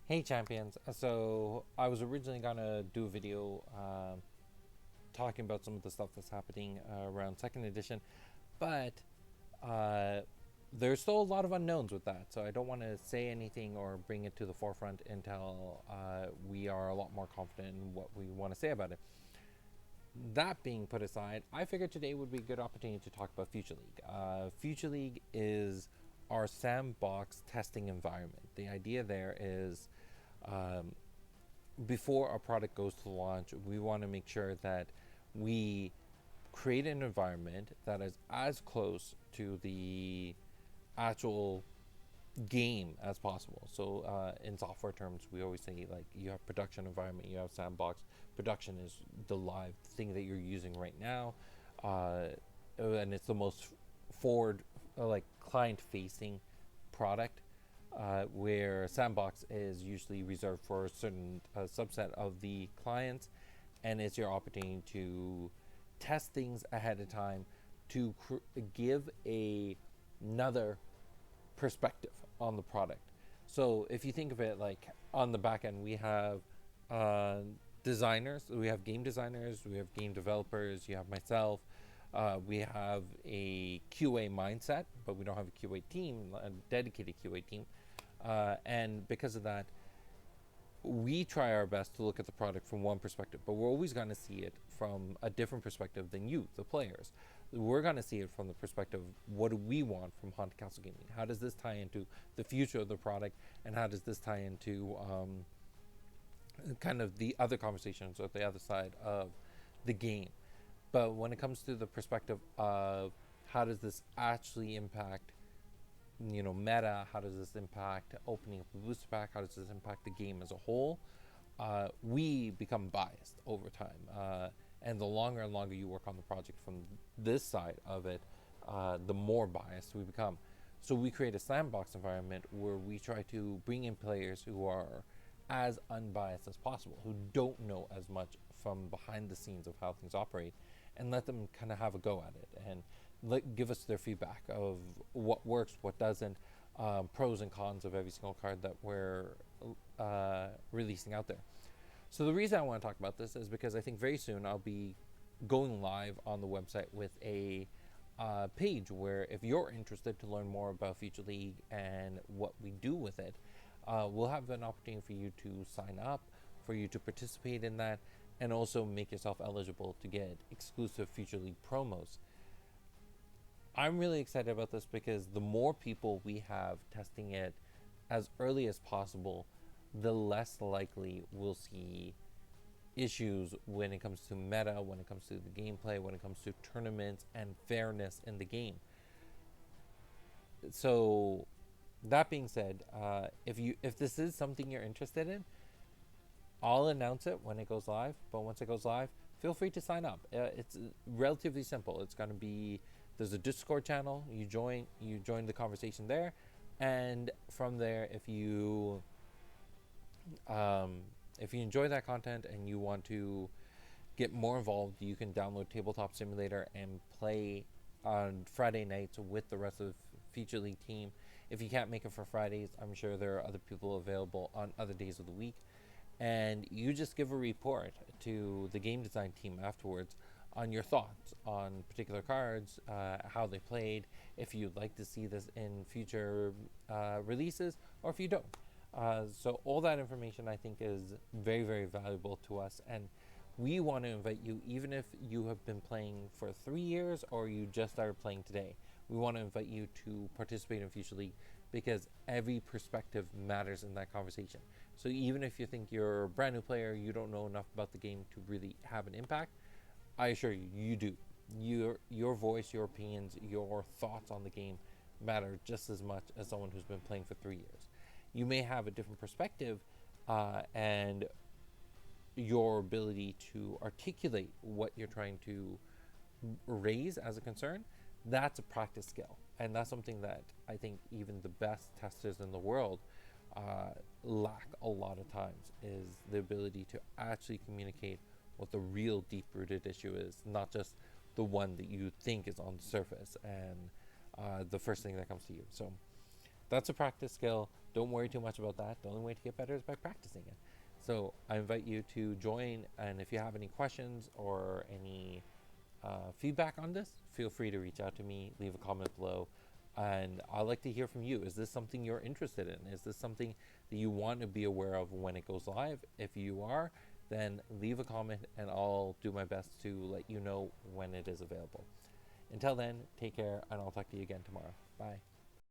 Hey champions! So I was originally gonna do a video talking about some of the stuff that's happening around second edition, but uh, there's still a lot of unknowns with that. So I don't want to say anything or bring it to the forefront until we are a lot more confident in what we want to say about it. That being put aside, I figured today would be a good opportunity to talk about Future League. Future League is our sandbox testing environment. The idea there is um, before our product goes to launch, we want to make sure that we create an environment that is as close to the actual game as possible. So, in software terms, we always say like you have production environment, you have sandbox. Production is the live thing that you're using right now, and it's the most forward, like client facing product, where Sandbox is usually reserved for a certain subset of the clients, and it's your opportunity to test things ahead of time to give another perspective on the product. So if you think of it like on the back end, we have uh, designers, we have game designers, we have game developers, you have myself, we have a QA mindset, but we don't have a QA team, a dedicated QA team. And because of that, we try our best to look at the product from one perspective, but we're always going to see it from a different perspective than you, the players. We're going to see it from the perspective of what do we want from Haunted Castle Gaming? How does this tie into the future of the product, and how does this tie into kind of the other conversations or the other side of the game? But when it comes to the perspective of how does this actually impact meta, how does this impact opening up the booster pack, how does this impact the game as a whole, we become biased over time, and the longer and longer you work on the project from this side of it, the more biased we become. So we create a sandbox environment where we try to bring in players who are as unbiased as possible, who don't know as much from behind the scenes of how things operate, and let them kind of have a go at it and give us their feedback of what works, what doesn't, pros and cons of every single card that we're releasing out there. So the reason I want to talk about this is because I think very soon I'll be going live on the website with a page where if you're interested to learn more about Future League and what we do with it, we'll have an opportunity for you to sign up, for you to participate in that, and also make yourself eligible to get exclusive Future League promos. I'm really excited about this because the more people we have testing it as early as possible, the less likely we'll see issues when it comes to meta, when it comes to the gameplay, when it comes to tournaments and fairness in the game. So, that being said, if this is something you're interested in, I'll announce it when it goes live. But once it goes live, feel free to sign up. It's relatively simple. It's going to be there's a Discord channel. You join the conversation there, and from there, um, if you enjoy that content and you want to get more involved, you can download Tabletop Simulator and play on Friday nights with the rest of the Future League team. If you can't make it for Fridays, I'm sure there are other people available on other days of the week, and you just give a report to the game design team afterwards on your thoughts on particular cards, how they played, if you'd like to see this in future releases, or if you don't. So all that information I think is very, very valuable to us, and we want to invite you, even if you have been playing for 3 years or you just started playing today. We want to invite you to participate in Future League because every perspective matters in that conversation. So even if you think you're a brand new player, you don't know enough about the game to really have an impact, I assure you, you do. Your voice, your opinions, your thoughts on the game matter just as much as someone who's been playing for 3 years. You may have a different perspective, and your ability to articulate what you're trying to raise as a concern, that's a practice skill. And that's something that I think even the best testers in the world lack a lot of times, is the ability to actually communicate what the real deep rooted issue is, not just the one that you think is on the surface and the first thing that comes to you. So that's a practice skill. don't worry too much about that. The only way to get better is by practicing it. So I invite you to join, and if you have any questions or any feedback on this, feel free to reach out to me, leave a comment below, and I'd like to hear from you. Is this something you're interested in? Is this something that you want to be aware of when it goes live? If you are, then leave a comment and I'll do my best to let you know when it is available. Until then, take care, and I'll talk to you again tomorrow. Bye.